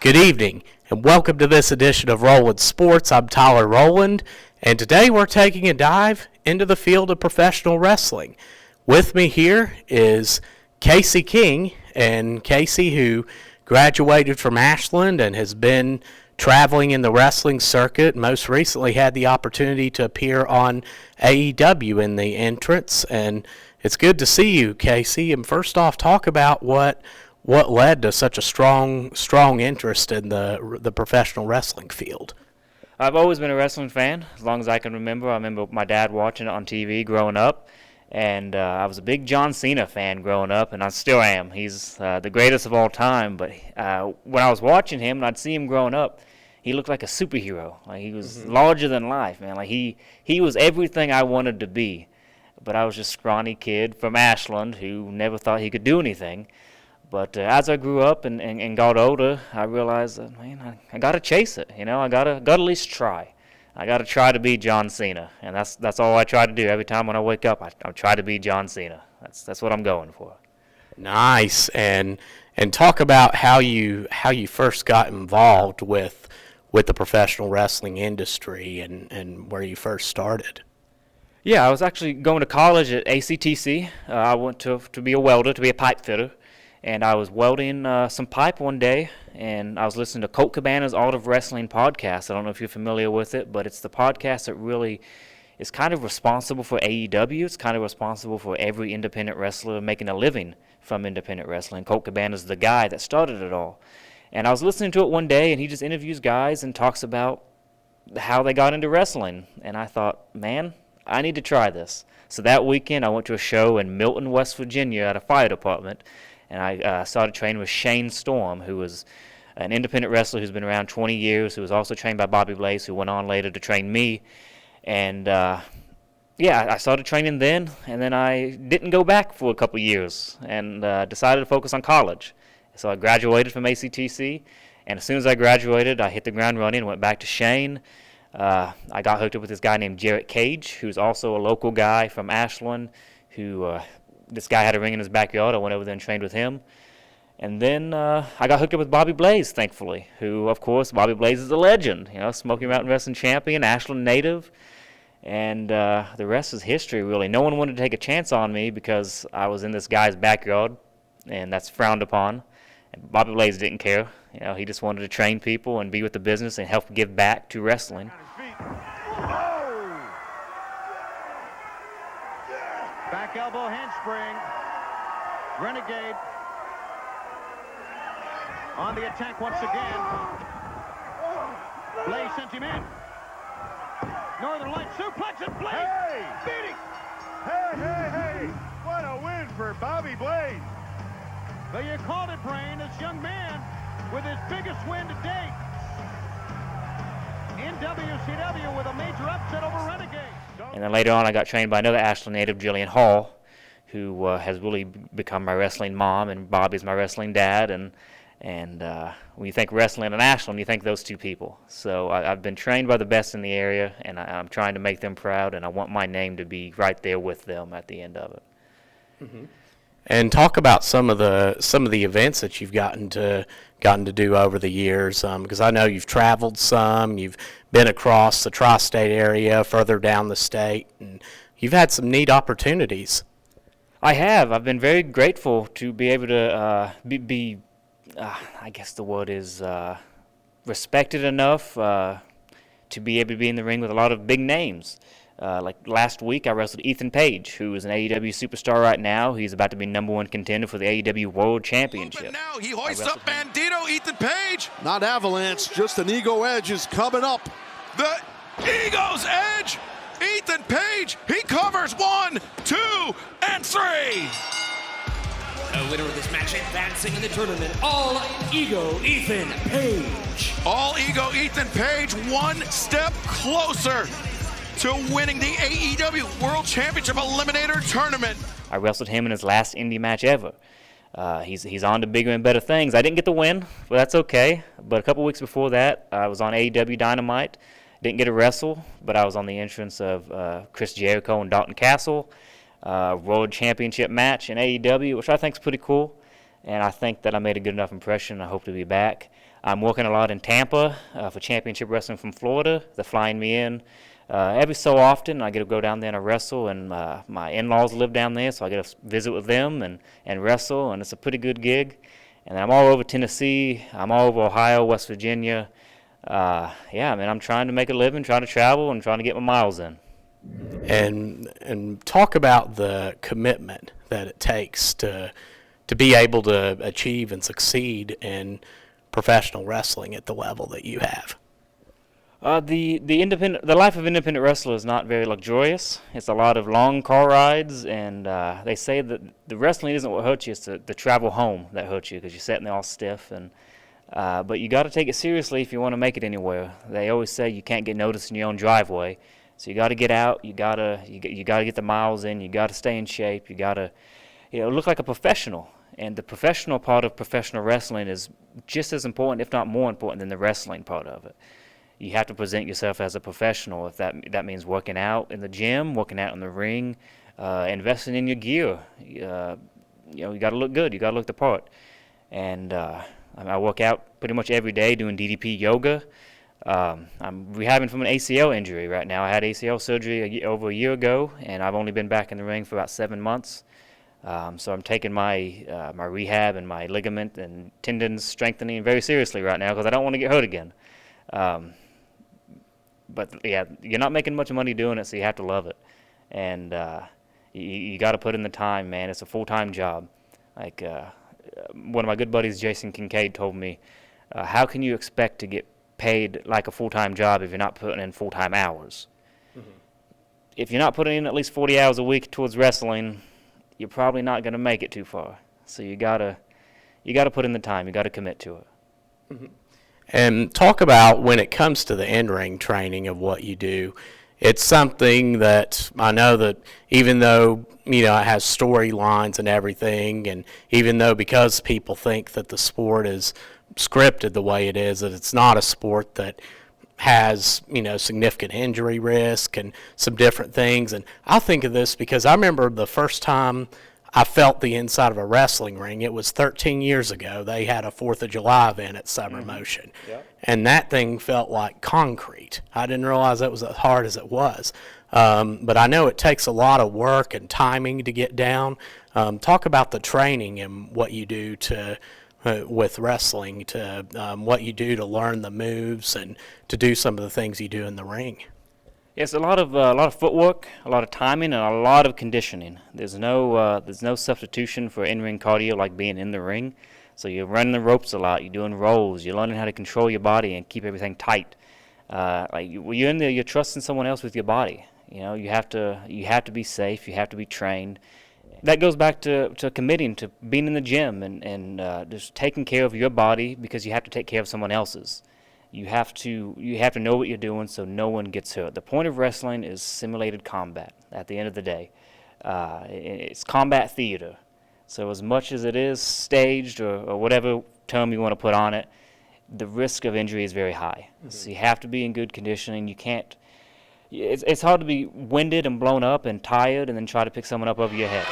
Good evening, and welcome to this edition of Rowland Sports. I'm Tyler Rowland, and today we're taking a dive into the field of professional wrestling. With me here is Casey King, and Casey, who graduated from Ashland and has been traveling in the wrestling circuit, most recently had the opportunity to appear on AEW in the entrance, and it's good to see you, Casey. And first off, talk about what led to such a strong interest in the professional wrestling field. I've always been a wrestling fan, as long as I can remember. I remember my dad watching it on TV growing up, and I was a big John Cena fan growing up, and I still am. He's the greatest of all time, but when I was watching him and I'd see him growing up, he looked like a superhero. Like, he was larger than life, man. Like, he was everything I wanted to be, but I was just a scrawny kid from Ashland who never thought he could do anything. But as I grew up and got older, I realized that, man, I got to chase it. You know, I got to at least try. I got to try to be John Cena, and that's all I try to do. Every time when I wake up, I try to be John Cena. That's what I'm going for. Nice. And talk about how you first got involved with the professional wrestling industry and where you first started. Yeah, I was actually going to college at ACTC. I went to be a welder, to be a pipe fitter. And I was welding some pipe one day, and I was listening to Colt Cabana's Art of Wrestling podcast. I don't know if you're familiar with it, but it's the podcast that really is kind of responsible for AEW. It's kind of responsible for every independent wrestler making a living from independent wrestling. Colt Cabana's the guy that started it all. And I was listening to it one day, and he just interviews guys and talks about how they got into wrestling. And I thought, man, I need to try this. So that weekend, I went to a show in Milton, West Virginia at a fire department. And I started training with Shane Storm, who was an independent wrestler who's been around 20 years, who was also trained by Bobby Blaze, who went on later to train me. And, I started training then, and then I didn't go back for a couple years and decided to focus on college. So I graduated from ACTC, and as soon as I graduated, I hit the ground running and went back to Shane. I got hooked up with this guy named Jarrett Cage, who's also a local guy from Ashland, who... this guy had a ring in his backyard. I went over there and trained with him. And then I got hooked up with Bobby Blaze, thankfully, who, of course, Bobby Blaze is a legend, you know, Smoky Mountain Wrestling champion, Ashland native. And the rest is history, really. No one wanted to take a chance on me because I was in this guy's backyard, and that's frowned upon. And Bobby Blaze didn't care. You know, he just wanted to train people and be with the business and help give back to wrestling. Back elbow handspring. Renegade on the attack once again. Blaze sent him in. Northern Light suplex and Blaze beating. Hey! What a win for Bobby Blaze. But you called it, Brain. This young man with his biggest win to date in WCW with a major upset over Renegade. And then later on, I got trained by another Ashland native, Jillian Hall, who has really become my wrestling mom, and Bobby's my wrestling dad. And when you think wrestling and Ashland, you think those two people. So I've been trained by the best in the area, and I'm trying to make them proud, and I want my name to be right there with them at the end of it. Mm-hmm. And talk about some of the events that you've gotten to do over the years, because I know you've traveled some, you've been across the tri-state area, further down the state, and you've had some neat opportunities. I have. I've been very grateful to be able to be I guess the word is respected enough to be able to be in the ring with a lot of big names. Like last week, I wrestled Ethan Page, who is an AEW superstar right now. He's about to be #1 contender for the AEW World Championship. Now he hoists up Bandito, Ethan Page. Not Avalanche, just an Ego Edge is coming up. The Ego's Edge. Ethan Page, he covers 1, 2, and 3. The winner of this match advancing in the tournament, All Ego Ethan Page. All Ego Ethan Page, one step closer to winning the AEW World Championship Eliminator Tournament. I wrestled him in his last indie match ever. He's on to bigger and better things. I didn't get the win, but that's okay. But a couple weeks before that, I was on AEW Dynamite. Didn't get a wrestle, but I was on the entrance of Chris Jericho and Dalton Castle. World Championship match in AEW, which I think is pretty cool. and I think that I made a good enough impression. I hope to be back. I'm working a lot in Tampa for Championship Wrestling from Florida. They're flying me in every so often. I get to go down there and wrestle, and my in-laws live down there, so I get to visit with them and wrestle, and it's a pretty good gig. And I'm all over Tennessee. I'm all over Ohio, West Virginia. I'm trying to make a living, trying to travel, and trying to get my miles in. And talk about the commitment that it takes to be able to achieve and succeed in professional wrestling at the level that you have. The life of independent wrestler is not very luxurious. It's a lot of long car rides, and they say that the wrestling isn't what hurts you; it's the travel home that hurts you because you're sitting there all stiff. But you got to take it seriously if you want to make it anywhere. They always say you can't get noticed in your own driveway, so you got to get out. You got to get the miles in. You got to stay in shape. You got to look like a professional. And the professional part of professional wrestling is just as important, if not more important, than the wrestling part of it. You have to present yourself as a professional. If that means working out in the gym, working out in the ring, investing in your gear. You got to look good. You got to look the part. And I work out pretty much every day doing DDP yoga. I'm rehabbing from an ACL injury right now. I had ACL surgery over a year ago, and I've only been back in the ring for about 7 months. So I'm taking my rehab and my ligament and tendons strengthening very seriously right now because I don't want to get hurt again. But yeah, you're not making much money doing it, so you have to love it. And you got to put in the time, man. It's a full-time job. Like one of my good buddies, Jason Kincaid, told me, how can you expect to get paid like a full-time job if you're not putting in full-time hours? Mm-hmm. If you're not putting in at least 40 hours a week towards wrestling, you're probably not going to make it too far. So you gotta put in the time. You got to commit to it. Mm-hmm. And talk about when it comes to the in-ring training of what you do. It's something that I know that even though, it has storylines and everything, and even though because people think that the sport is scripted the way it is, that it's not a sport that has, significant injury risk and some different things. And I'll think of this because I remember the first time I felt the inside of a wrestling ring. It was 13 years ago. They had a 4th of July event at Summer Motion. Yep. And that thing felt like concrete. I didn't realize it was as hard as it was. But I know it takes a lot of work and timing to get down. Talk about the training and what you do with wrestling, to what you do to learn the moves and to do some of the things you do in the ring. Yes, a lot of footwork, a lot of timing, and a lot of conditioning. There's no substitution for in-ring cardio like being in the ring. So you're running the ropes a lot. You're doing rolls. You're learning how to control your body and keep everything tight. When you're in there, you're trusting someone else with your body. You have to be safe. You have to be trained. That goes back to committing to being in the gym and just taking care of your body because you have to take care of someone else's. You have to know what you're doing so no one gets hurt. The point of wrestling is simulated combat at the end of the day. It's combat theater. So as much as it is staged or whatever term you want to put on it, the risk of injury is very high. Mm-hmm. So you have to be in good conditioning. You can't. It's hard to be winded and blown up and tired and then try to pick someone up over your head.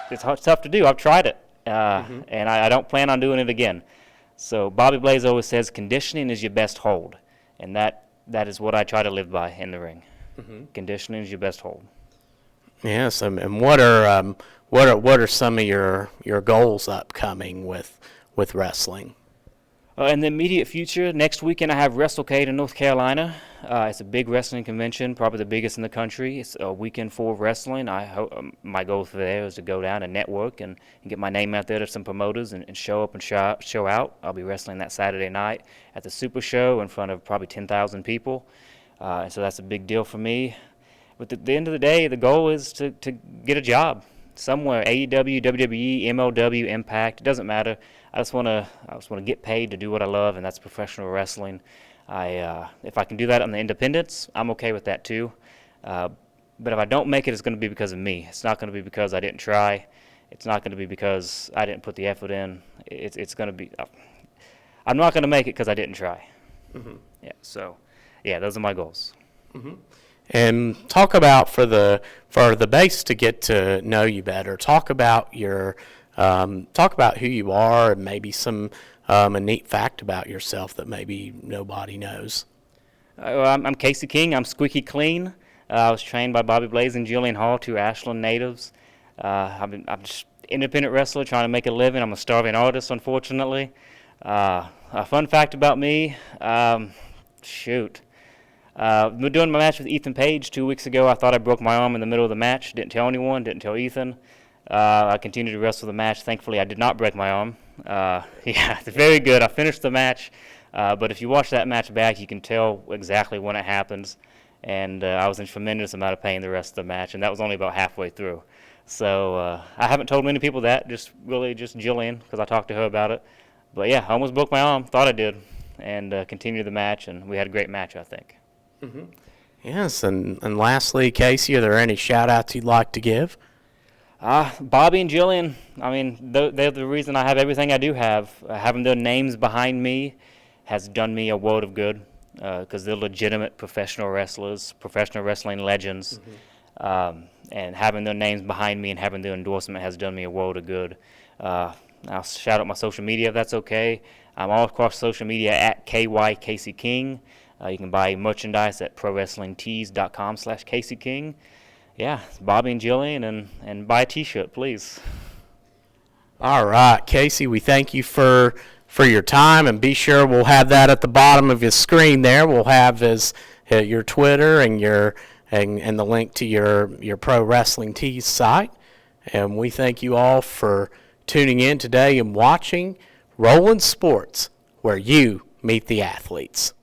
It's tough to do. I've tried it, and I don't plan on doing it again. So Bobby Blaze always says conditioning is your best hold, and that is what I try to live by in the ring. Mm-hmm. Conditioning is your best hold. Yes, and what are some of your goals upcoming with wrestling? In the immediate future, next weekend I have WrestleCade in North Carolina. It's a big wrestling convention, probably the biggest in the country. It's a weekend full of wrestling. I hope my goal for there is to go down and network and get my name out there to some promoters and show up and show out. I'll be wrestling that Saturday night at the Super Show in front of probably 10,000 people. And so that's a big deal for me. But at the end of the day, the goal is to get a job somewhere, AEW, WWE, MLW, Impact. It doesn't matter. I just want to get paid to do what I love, and that's professional wrestling. If I can do that on the independents, I'm okay with that too. But if I don't make it, it's going to be because of me. It's not going to be because I didn't try. It's not going to be because I didn't put the effort in. It's going to be. I'm not going to make it because I didn't try. Mm-hmm. Yeah. So, yeah, those are my goals. Mm-hmm. And talk about for the base to get to know you better. Talk about who you are and maybe some a neat fact about yourself that maybe nobody knows. I'm Casey King. I'm Squeaky Clean. I was trained by Bobby Blaze and Jillian Hall, two Ashland natives. I'm just independent wrestler trying to make a living. I'm a starving artist, unfortunately. A fun fact about me, we're doing my match with Ethan Page 2 weeks ago. I thought I broke my arm in the middle of the match. Didn't tell anyone, didn't tell Ethan. I continued to wrestle the match. Thankfully, I did not break my arm. It's very good. I finished the match. But if you watch that match back, you can tell exactly when it happens. And I was in tremendous amount of pain the rest of the match, and that was only about halfway through. So I haven't told many people that, just Jillian, because I talked to her about it. But yeah, I almost broke my arm, thought I did, and continued the match, and we had a great match, I think. Mm-hmm. Yes, and lastly, Casey, are there any shout-outs you'd like to give? Bobby and Jillian, I mean, they're the reason I have everything I do have. Having their names behind me has done me a world of good, because they're legitimate professional wrestlers, professional wrestling legends. Mm-hmm. And having their names behind me and having their endorsement has done me a world of good. I'll shout out my social media if that's okay. I'm all across social media at KYCaseyKing. You can buy merchandise at prowrestlingtees.com/CaseyKing. Yeah, it's Bobby and Jillian, and buy a T-shirt, please. All right, Casey, we thank you for your time, and be sure we'll have that at the bottom of your screen there. We'll have your Twitter and and the link to your Pro Wrestling Tees site. And we thank you all for tuning in today and watching Rowland Sports, where you meet the athletes.